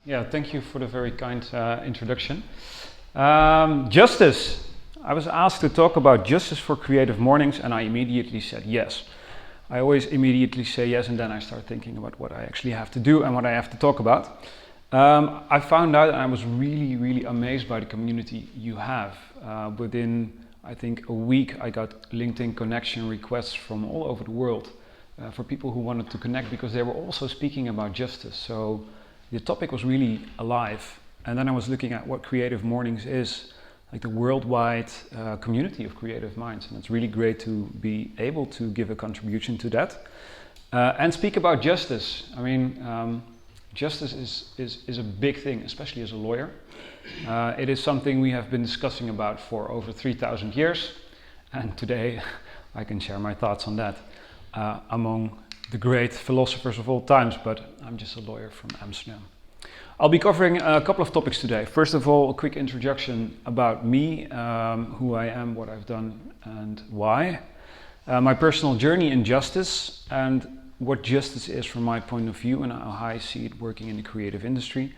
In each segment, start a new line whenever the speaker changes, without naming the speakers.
Yeah, thank you for the very kind introduction. Justice. I was asked to talk about justice for Creative Mornings, and I immediately said yes. I always immediately say yes, and then I start thinking about what I actually have to do and what I have to talk about. I found out, and I was really amazed by the community you have. Within, I think, a week, I got LinkedIn connection requests from all over the world for people who wanted to connect because they were also speaking about justice. So the topic was really alive. And then I was looking at what Creative Mornings is, like the worldwide community of creative minds. And it's really great to be able to give a contribution to that. And speak about justice. I mean, justice is a big thing, especially as a lawyer. It is something we have been discussing about for over 3,000 years. And today I can share my thoughts on that among the great philosophers of all times, but I'm just a lawyer from Amsterdam. I'll be covering a couple of topics today. First of all, a quick introduction about me, who I am, what I've done, and why. My personal journey in justice, and what justice is from my point of view, and how I see it working in the creative industry.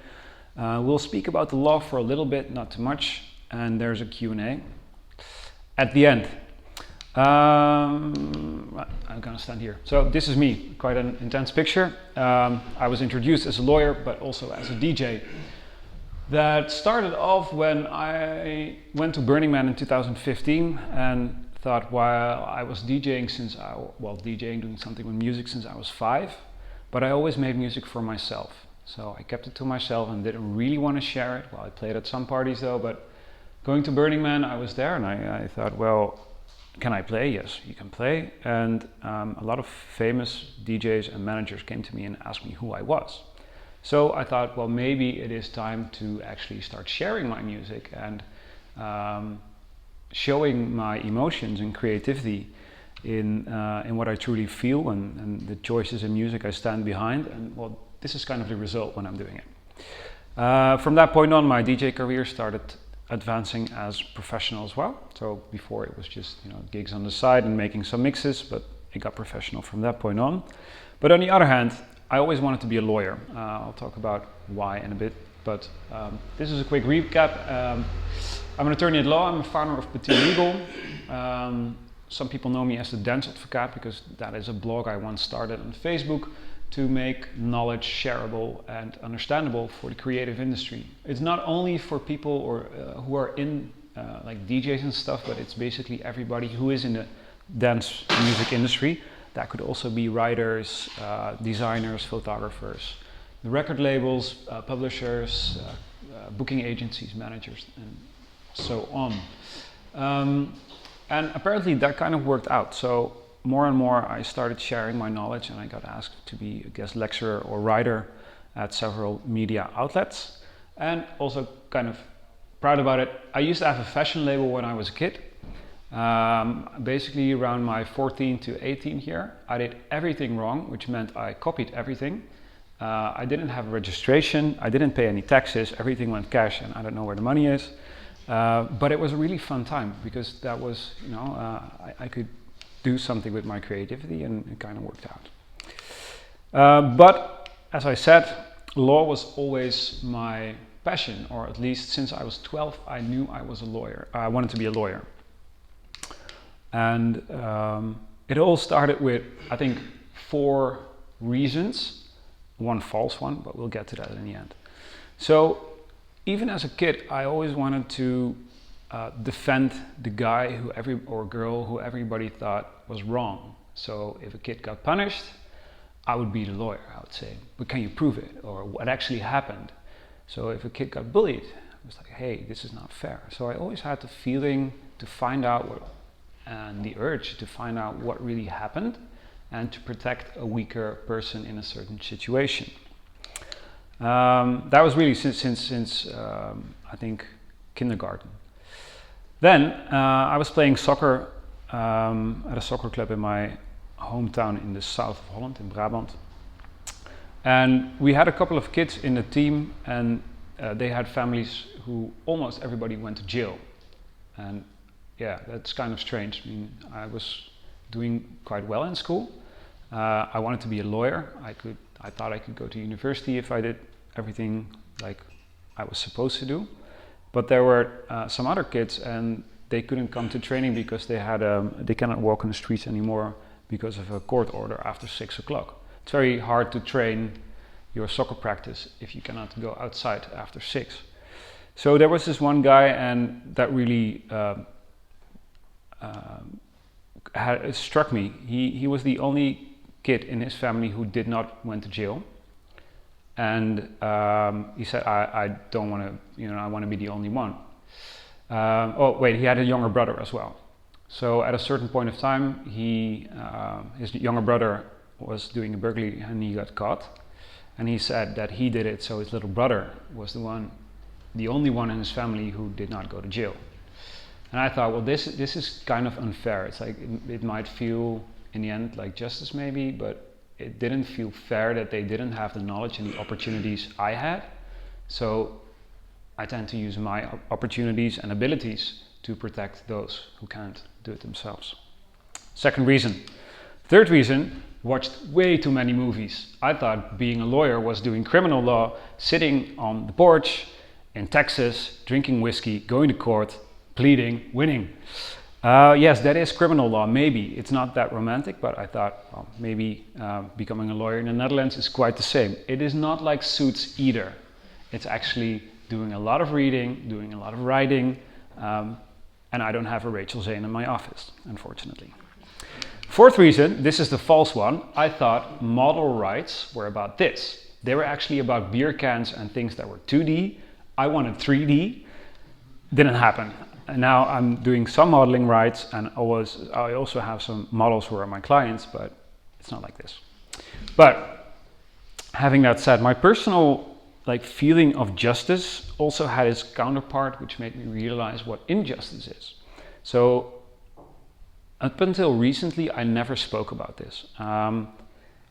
We'll speak about the law for a little bit, not too much, and there's a Q&A at the end. I'm gonna stand here. So this is me, quite an intense picture. I was introduced as a lawyer, but also as a DJ. That started off when I went to Burning Man in 2015 and thought while I was DJing doing something with music since I was 5, but I always made music for myself. So I kept it to myself and didn't really want to share it. Well, I played at some parties though, but going to Burning Man, I was there and I thought, well, can I play? Yes, you can play. And a lot of famous DJs and managers came to me and asked me who I was. So I thought, well, maybe it is time to actually start sharing my music and showing my emotions and creativity in what I truly feel and the choices in music I stand behind. And well, this is kind of the result when I'm doing it. From that point on, my DJ career started advancing as professional as well. So before it was just gigs on the side and making some mixes, but it got professional from that point on. But on the other hand, I always wanted to be a lawyer. I'll talk about why in a bit, but this is a quick recap. I'm an attorney at law. I'm a founder of Petit Legal. Some people know me as the dance advocate because that is a blog I once started on Facebook to make knowledge shareable and understandable for the creative industry. It's not only for people who are in like DJs and stuff, but it's basically everybody who is in the dance music industry. That could also be writers, designers, photographers, the record labels, publishers, booking agencies, managers, and so on. And apparently that kind of worked out. So more and more I started sharing my knowledge and I got asked to be a guest lecturer or writer at several media outlets, and also kind of proud about it. I used to have a fashion label when I was a kid. Basically around my 14 to 18 here, I did everything wrong, which meant I copied everything. I didn't have a registration, I didn't pay any taxes, everything went cash and I don't know where the money is. But it was a really fun time because that was, I could do something with my creativity and it kind of worked out. But as I said, law was always my passion, or at least since I was 12, I knew I was a lawyer. I wanted to be a lawyer. And it all started with, I think, 4 reasons, one false one, but we'll get to that in the end. So even as a kid, I always wanted to defend the guy or girl who everybody thought was wrong. So if a kid got punished, I would be the lawyer, I would say, but can you prove it? Or what actually happened? So if a kid got bullied, I was like, hey, this is not fair. So I always had the feeling to find out and the urge to find out what really happened and to protect a weaker person in a certain situation. That was really since I think kindergarten. Then I was playing soccer at a soccer club in my hometown in the south of Holland, in Brabant. And we had a couple of kids in the team, and they had families who almost everybody went to jail. And yeah, that's kind of strange. I mean, I was doing quite well in school. I wanted to be a lawyer. I thought I could go to university if I did everything like I was supposed to do. But there were some other kids, and they couldn't come to training because they cannot walk on the streets anymore because of a court order after 6 o'clock. It's very hard to train your soccer practice if you cannot go outside after 6. So there was this one guy, and that really it struck me. He was the only kid in his family who did not went to jail. And he said, I don't want to, I want to be the only one. Oh wait, he had a younger brother as well. So at a certain point of time, his younger brother was doing a burglary and he got caught. And he said that he did it, so his little brother was the only one in his family who did not go to jail. And I thought, well, this is kind of unfair. It's like it might feel in the end like justice maybe, but it didn't feel fair that they didn't have the knowledge and the opportunities I had. So I tend to use my opportunities and abilities to protect those who can't do it themselves. Second reason. Third reason, watched way too many movies. I thought being a lawyer was doing criminal law, sitting on the porch in Texas, drinking whiskey, going to court, pleading, winning. Yes, that is criminal law, maybe. It's not that romantic, but I thought, well, maybe becoming a lawyer in the Netherlands is quite the same. It is not like Suits either. It's actually doing a lot of reading, doing a lot of writing, and I don't have a Rachel Zane in my office, unfortunately. Fourth reason, this is the false one, I thought model rights were about this. They were actually about beer cans and things that were 2D. I wanted 3D. Didn't happen. And now I'm doing some modeling rights, and I also have some models who are my clients, but it's not like this. But having that said, my personal feeling of justice also had its counterpart, which made me realize what injustice is. So up until recently, I never spoke about this. I'm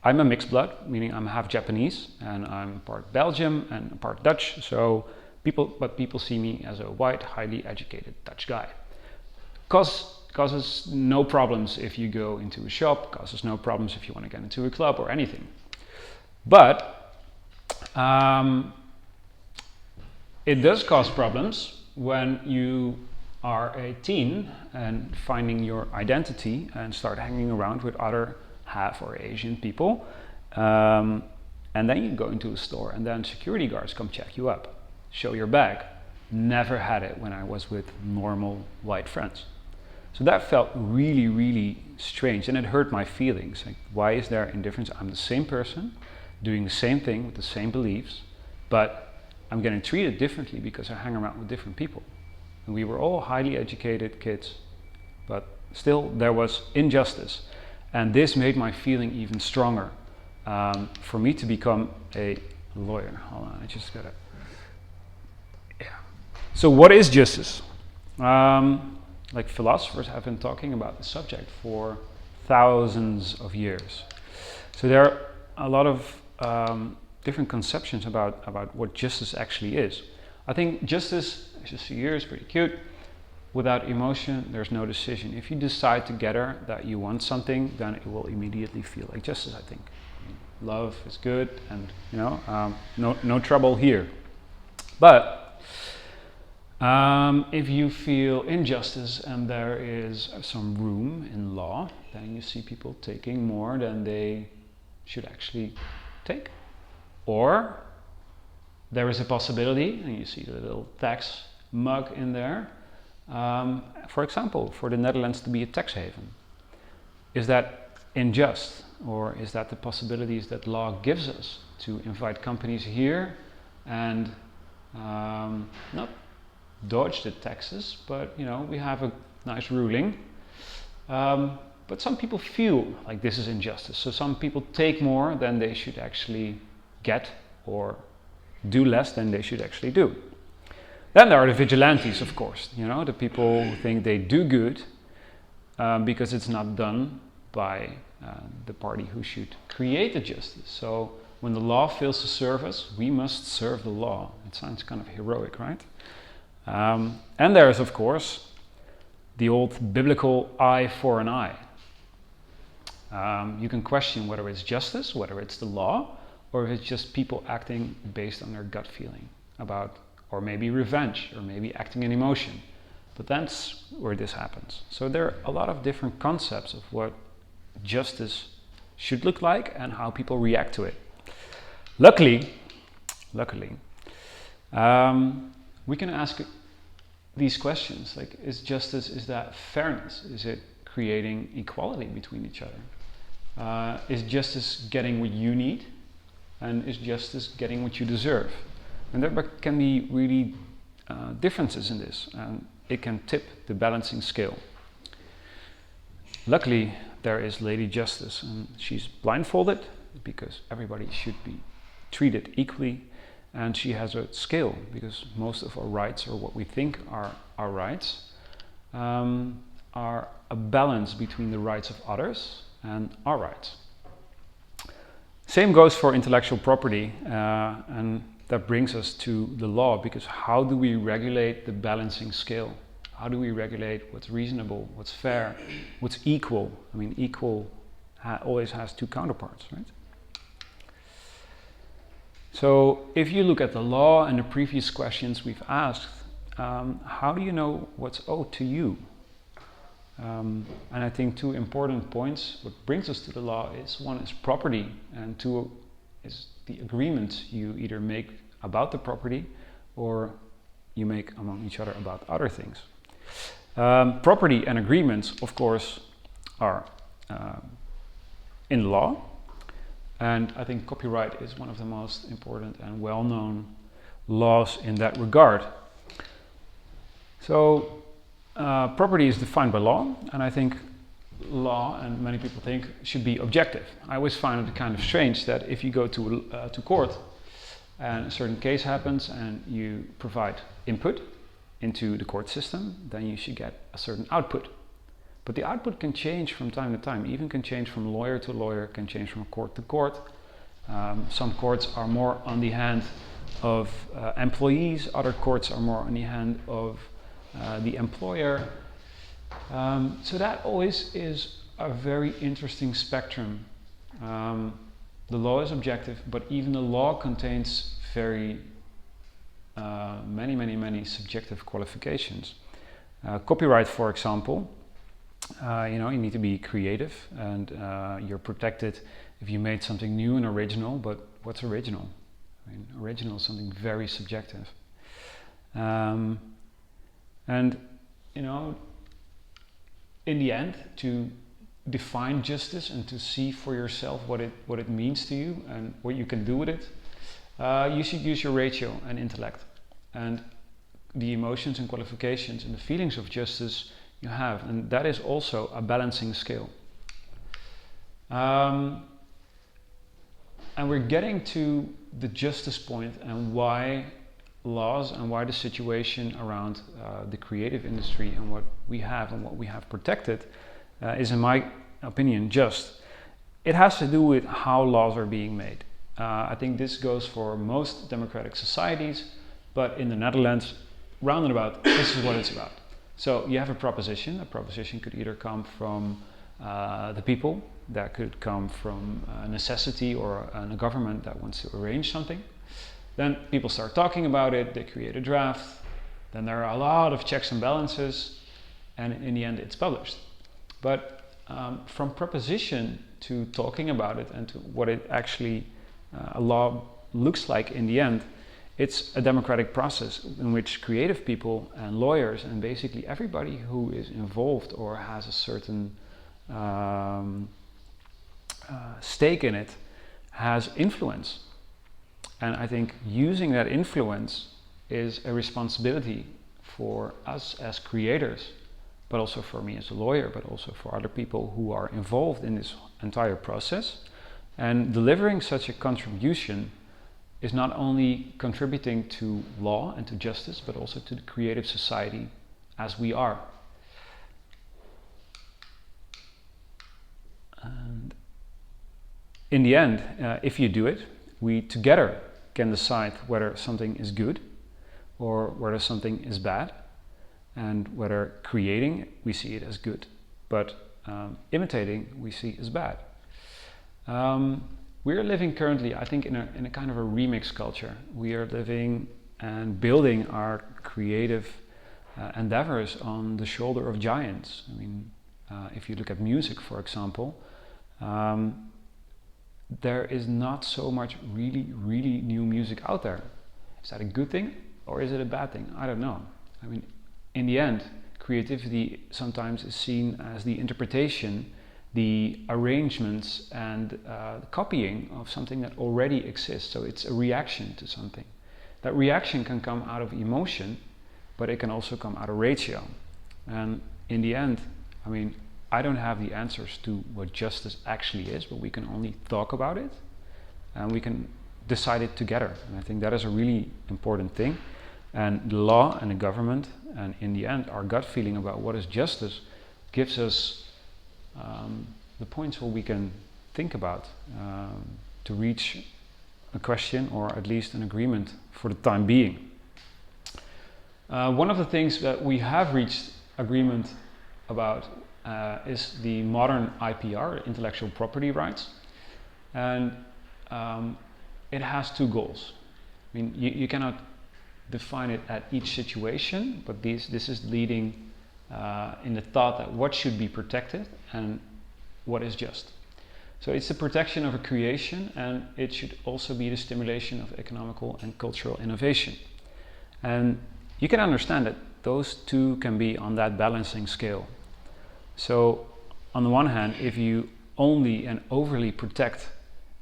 a mixed blood, meaning I'm half Japanese, and I'm part Belgium and part Dutch. So people see me as a white, highly educated Dutch guy. Causes no problems if you go into a shop, causes no problems if you want to get into a club or anything. But it does cause problems when you are a teen and finding your identity and start hanging around with other half or Asian people. And then you go into a store and then security guards come check you up. Show your bag. Never had it when I was with normal white friends. So that felt really, really strange, and it hurt my feelings. Like, why is there indifference? I'm the same person, doing the same thing with the same beliefs, but I'm getting treated differently because I hang around with different people. And we were all highly educated kids, but still there was injustice. And this made my feeling even stronger. For me to become a lawyer. Hold on, I just gotta... So what is justice? Philosophers have been talking about the subject for thousands of years. So there are a lot of different conceptions about what justice actually is. I think justice, as you see here, is pretty cute. Without emotion, there's no decision. If you decide together that you want something, then it will immediately feel like justice, I think. Love is good, and no trouble here. But if you feel injustice and there is some room in law, then you see people taking more than they should actually take. Or there is a possibility, and you see the little tax mug in there, for example, for the Netherlands to be a tax haven. Is that unjust? Or is that the possibilities that law gives us to invite companies here and not dodge the taxes, but we have a nice ruling. But some people feel like this is injustice. So some people take more than they should actually get, or do less than they should actually do. Then there are the vigilantes, of course, the people who think they do good because it's not done by the party who should create the justice. So when the law fails to serve us, we must serve the law. It sounds kind of heroic, right? And there is, of course, the old biblical eye for an eye. You can question whether it's justice, whether it's the law, or if it's just people acting based on their gut feeling. about, or maybe revenge, or maybe acting an emotion. But that's where this happens. So there are a lot of different concepts of what justice should look like and how people react to it. Luckily, we can ask these questions, like, is justice, is that fairness? Is it creating equality between each other? Is justice getting what you need? And is justice getting what you deserve? And there can be really differences in this, and it can tip the balancing scale. Luckily, there is Lady Justice, and she's blindfolded because everybody should be treated equally, and she has a scale because most of our rights, or what we think are our rights, are a balance between the rights of others and our rights. Same goes for intellectual property, and that brings us to the law, because how do we regulate the balancing scale? How do we regulate what's reasonable, what's fair, what's equal? I mean, equal always has two counterparts, right? So if you look at the law and the previous questions we've asked, how do you know what's owed to you? And I think two important points. What brings us to the law is, one is property, and two is the agreement you either make about the property or you make among each other about other things. Property and agreements, of course, are in law, and I think copyright is one of the most important and well-known laws in that regard. So property is defined by law, and I think law, and many people think, should be objective. I always find it kind of strange that if you go to court and a certain case happens and you provide input into the court system, then you should get a certain output. But the output can change from time to time, even can change from lawyer to lawyer, can change from court to court. Some courts are more on the hand of employees, other courts are more on the hand of the employer. So that always is a very interesting spectrum. The law is objective, but even the law contains very many subjective qualifications. Copyright, for example, you need to be creative, and you're protected if you made something new and original. But what's original? I mean, original is something very subjective. And in the end, to define justice and to see for yourself what it means to you and what you can do with it, you should use your ratio and intellect, and the emotions and qualifications and the feelings of justice you have, and that is also a balancing scale. And we're getting to the justice point, and why laws and why the situation around the creative industry and what we have and what we have protected is, in my opinion, just. It has to do with how laws are being made. I think this goes for most democratic societies, but in the Netherlands, round and about, this is what it's about. So you have a proposition. A proposition could either come from the people, that could come from a necessity, or a government that wants to arrange something. Then people start talking about it, they create a draft, then there are a lot of checks and balances, and in the end it's published. But from proposition to talking about it and to what it actually, a law looks like in the end, it's a democratic process in which creative people and lawyers and basically everybody who is involved or has a certain stake in it has influence. And I think using that influence is a responsibility for us as creators, but also for me as a lawyer, but also for other people who are involved in this entire process. And delivering such a contribution is not only contributing to law and to justice, but also to the creative society as we are. And in the end, if you do it, we together can decide whether something is good or whether something is bad, and whether creating, we see it as good, but imitating, we see as bad. We are living currently, I think, in a kind of a remix culture. We are living and building our creative endeavors on the shoulder of giants. I mean, if you look at music, for example, there is not so much really new music out there. Is that a good thing or is it a bad thing? I don't know. I mean, in the end, creativity sometimes is seen as the interpretation, the arrangements and the copying of something that already exists. So it's a reaction to something. That reaction can come out of emotion, but it can also come out of ratio. And in the end, I mean, I don't have the answers to what justice actually is, but we can only talk about it and we can decide it together. And I think that is a really important thing. And the law and the government, and in the end, our gut feeling about what is justice gives us the points where we can think about to reach a question or at least an agreement for the time being. One of the things that we have reached agreement about is the modern IPR, intellectual property rights, and it has two goals. I mean, you cannot define it at each situation, but this is leading in the thought that what should be protected and what is just. So it's the protection of a creation, and it should also be the stimulation of economical and cultural innovation. And you can understand that those two can be on that balancing scale. So on the one hand, if you only and overly protect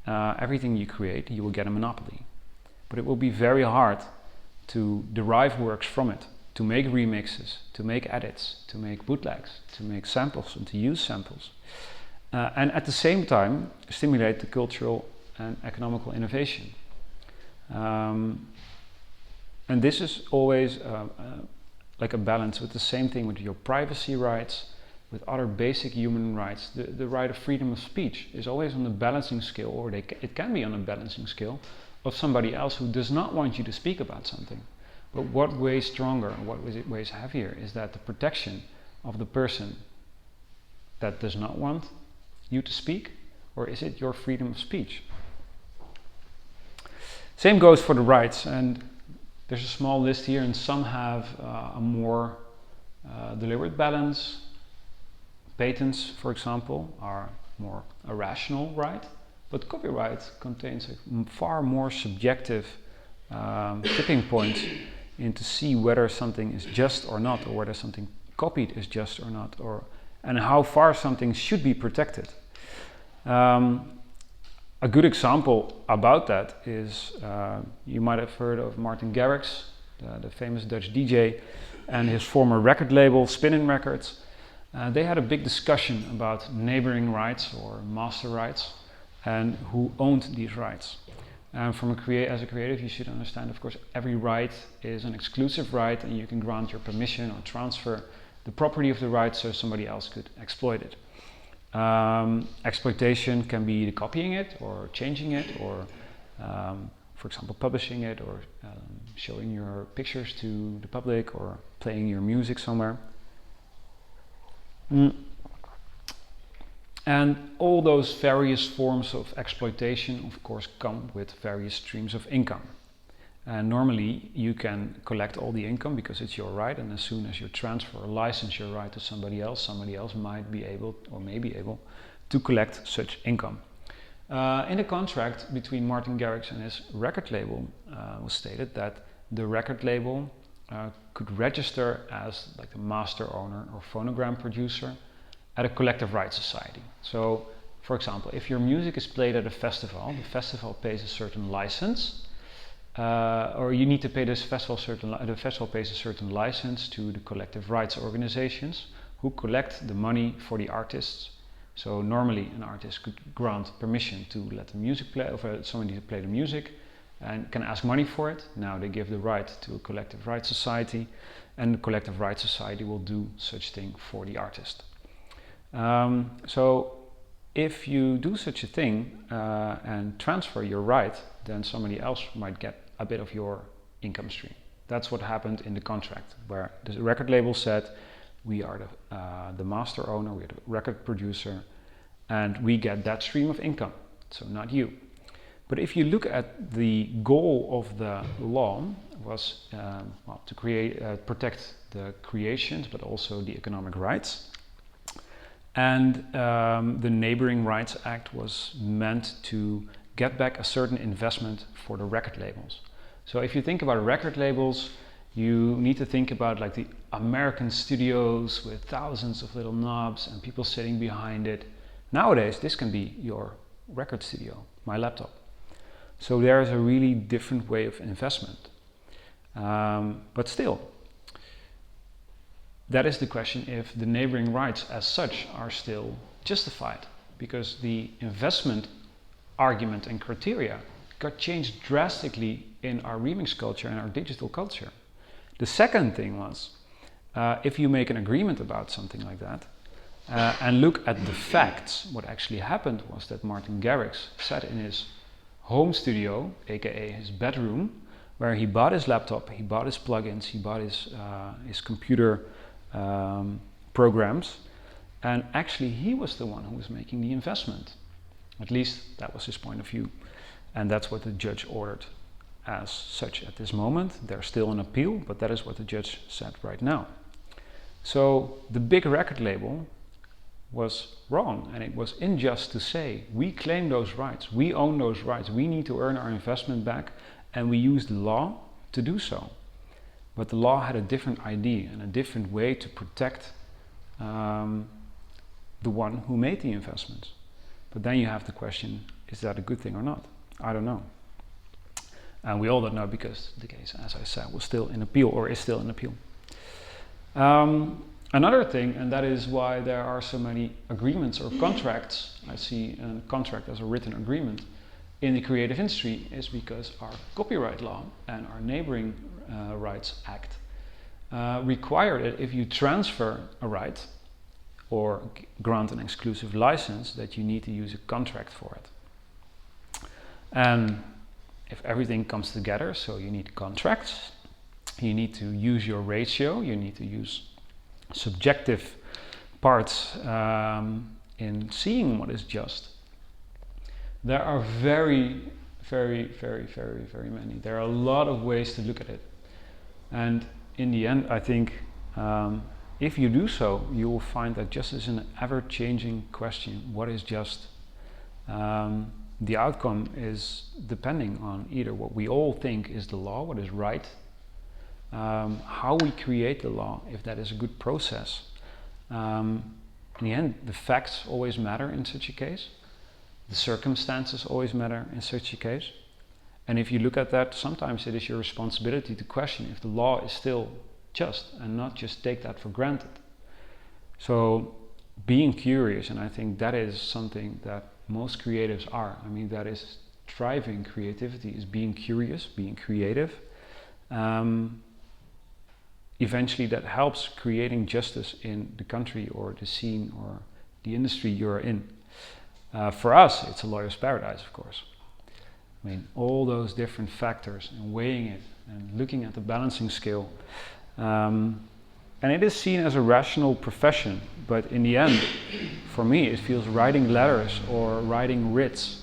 everything you create, you will get a monopoly. But it will be very hard to derive works from it, to make remixes, to make edits, to make bootlegs, to make samples and to use samples. And at the same time, stimulate the cultural and economical innovation. And this is always like a balance with the same thing with your privacy rights, with other basic human rights. The right of freedom of speech is always on the balancing scale, or it can be on a balancing scale, of somebody else who does not want you to speak about something. But what weighs stronger and what weighs heavier is that the protection of the person that does not want you to speak, or is it your freedom of speech? Same goes for the rights, and there's a small list here, and some have a more deliberate balance. Patents, for example, are more a rational right, but copyright contains a far more subjective tipping point in to see whether something is just or not, or whether something copied is just or not, and how far something should be protected. A good example about that is, you might have heard of Martin Garrix, the famous Dutch DJ, and his former record label, Spinnin' Records. They had a big discussion about neighboring rights or master rights and who owned these rights. And as a creative, you should understand, of course, every right is an exclusive right, and you can grant your permission or transfer the property of the right so somebody else could exploit it. Exploitation can be the copying it or changing it, or for example publishing it, or showing your pictures to the public, or playing your music somewhere. And all those various forms of exploitation, of course, come with various streams of income. And normally you can collect all the income because it's your right, and as soon as you transfer or license your right to somebody else might be able or may be able to collect such income. In the contract between Martin Garrix and his record label was stated that the record label could register as like the master owner or phonogram producer at a collective rights society. So, for example, if your music is played at a festival, the festival pays a certain license, or you need to pay this festival the festival pays a certain license to the collective rights organizations who collect the money for the artists. So normally an artist could grant permission to let the music play, or for somebody to play the music, and can ask money for it. Now they give the right to a collective rights society, and the collective rights society will do such thing for the artist. So if you do such a thing and transfer your right, then somebody else might get a bit of your income stream. That's what happened in the contract, where the record label said, we are the master owner, we're the record producer, and we get that stream of income, so not you. But if you look at the goal of the law, was well, to protect the creations, but also the economic rights. And the Neighboring Rights Act was meant to get back a certain investment for the record labels. So if you think about record labels, you need to think about like the American studios with thousands of little knobs and people sitting behind it. Nowadays, this can be your record studio, my laptop. So there is a really different way of investment. But still, that is the question if the neighboring rights as such are still justified, because the investment argument and criteria got changed drastically in our remix culture and our digital culture. The second thing was, if you make an agreement about something like that, and look at the facts, what actually happened was that Martin Garrix sat in his home studio, aka his bedroom, where he bought his laptop, he bought his plugins, he bought his computer programs, and actually he was the one who was making the investment. At least that was his point of view, and that's what the judge ordered as such at this moment. There's still an appeal, but that is what the judge said right now. So the big record label was wrong, and it was unjust to say we claim those rights, we own those rights, we need to earn our investment back, and we use the law to do so. But the law had a different idea and a different way to protect the one who made the investments. But then you have the question, is that a good thing or not? I don't know. And we all don't know, because the case, as I said, was still in appeal, or is still in appeal. Another thing, and that is why there are so many agreements or contracts, I see a contract as a written agreement in the creative industry, is because our copyright law and our Neighboring Rights Act require that if you transfer a right or grant an exclusive license, that you need to use a contract for it. And if everything comes together, so you need contracts, you need to use your ratio, you need to use subjective parts in seeing what is just. There are very many. There are a lot of ways to look at it. And in the end, I think if you do so, you will find that justice is an ever-changing question. What is just? The outcome is depending on either what we all think is the law, what is right, how we create the law, if that is a good process. In the end, the facts always matter in such a case. The circumstances always matter in such a case. And if you look at that, sometimes it is your responsibility to question if the law is still just and not just take that for granted. So being curious, and I think that is something that most creatives are. I mean, that is driving creativity, is being curious, being creative. Eventually that helps creating justice in the country or the scene or the industry you're in. For us, it's a lawyer's paradise, of course. I mean, all those different factors and weighing it and looking at the balancing scale. And it is seen as a rational profession, but in the end, for me, it feels writing letters or writing writs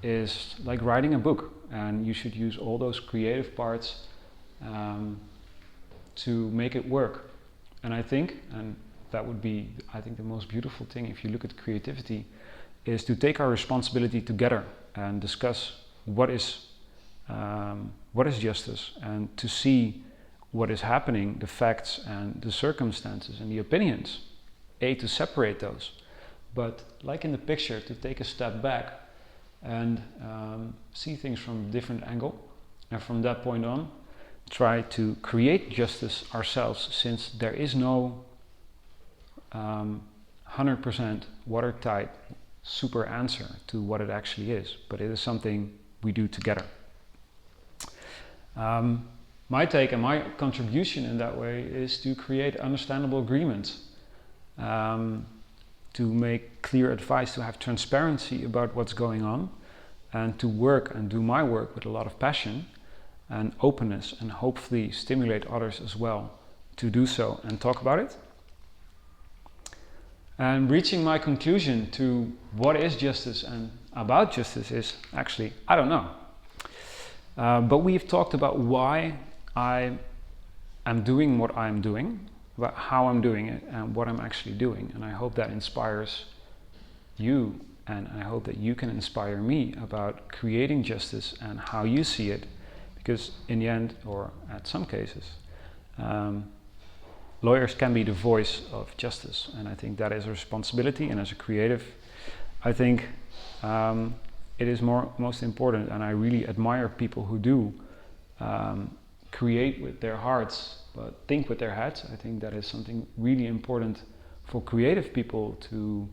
is like writing a book, and you should use all those creative parts to make it work. And I think, and that would be, I think, the most beautiful thing if you look at creativity, is to take our responsibility together and discuss what is justice, and to see what is happening, the facts and the circumstances and the opinions. To separate those, but like in the picture, to take a step back and see things from a different angle, and from that point on, try to create justice ourselves, since there is no 100% watertight super answer to what it actually is, but it is something we do together. My take and my contribution in that way is to create understandable agreements, to make clear advice, to have transparency about what's going on, and to work and do my work with a lot of passion and openness, and hopefully stimulate others as well to do so and talk about it. And reaching my conclusion to what is justice and about justice is actually, I don't know. But we've talked about why I am doing what I'm doing, about how I'm doing it, and what I'm actually doing. And I hope that inspires you, and I hope that you can inspire me about creating justice and how you see it, because in the end, or at some cases, lawyers can be the voice of justice, and I think that is a responsibility. And as a creative, I think it is most important, and I really admire people who do create with their hearts but think with their heads. I think that is something really important for creative people to,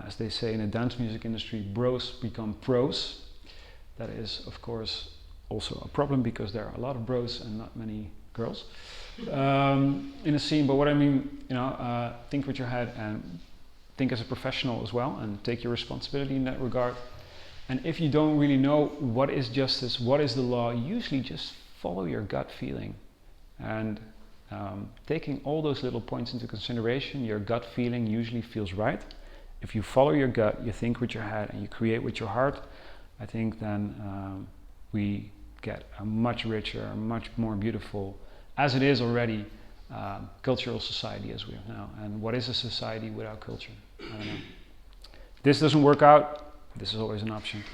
as they say in the dance music industry, bros become pros. That is, of course, also a problem because there are a lot of bros and not many girls in a scene. But what I mean, think with your head and think as a professional as well, and take your responsibility in that regard. And if you don't really know what is justice, what is the law, usually just follow your gut feeling. And taking all those little points into consideration, your gut feeling usually feels right. If you follow your gut, you think with your head, and you create with your heart, I think then we get a much richer, a much more beautiful, as it is already, cultural society as we have now. And what is a society without culture? I don't know. This doesn't work out, this is always an option.